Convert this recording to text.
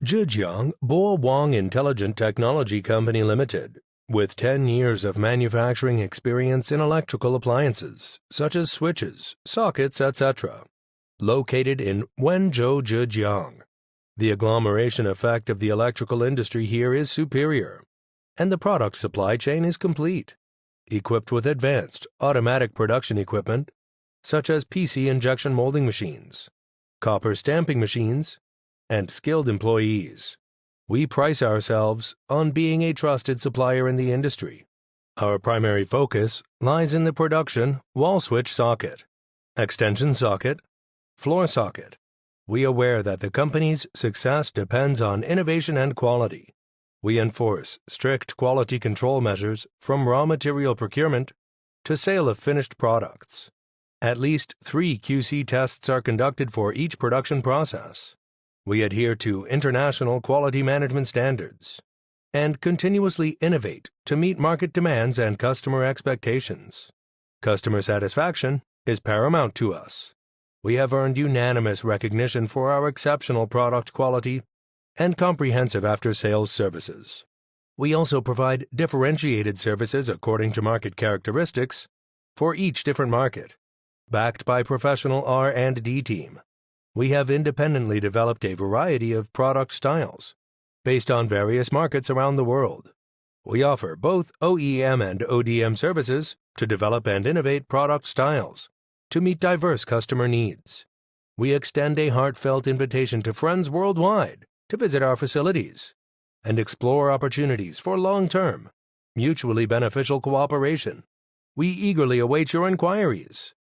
Zhejiang Bowang Intelligent Technology Company Limited, with 10 years of manufacturing experience in electrical appliances, such as switches, sockets, etc. Located in Wenzhou, Zhejiang. The agglomeration effect of the electrical industry here is superior, and the product supply chain is complete, equipped with advanced automatic production equipment, such as PC injection molding machines, copper stamping machines, and skilled employees. We price ourselves on being a trusted supplier in the industry. Our primary focus lies in the production wall switch socket, extension socket, floor socket. We are aware that the company's success depends on innovation and quality. We enforce strict quality control measures from raw material procurement to sale of finished products. At least 3 QC tests are conducted for each production process. We adhere to international quality management standards and continuously innovate to meet market demands and customer expectations. Customer satisfaction is paramount to us. We have earned unanimous recognition for our exceptional product quality and comprehensive after-sales services. We also provide differentiated services according to market characteristics for each different market. Backed by professional R&D team, we have independently developed a variety of product styles based on various markets around the world. We offer both OEM and ODM services to develop and innovate product styles to meet diverse customer needs. We extend a heartfelt invitation to friends worldwide to visit our facilities and explore opportunities for long-term, mutually beneficial cooperation. We eagerly await your inquiries.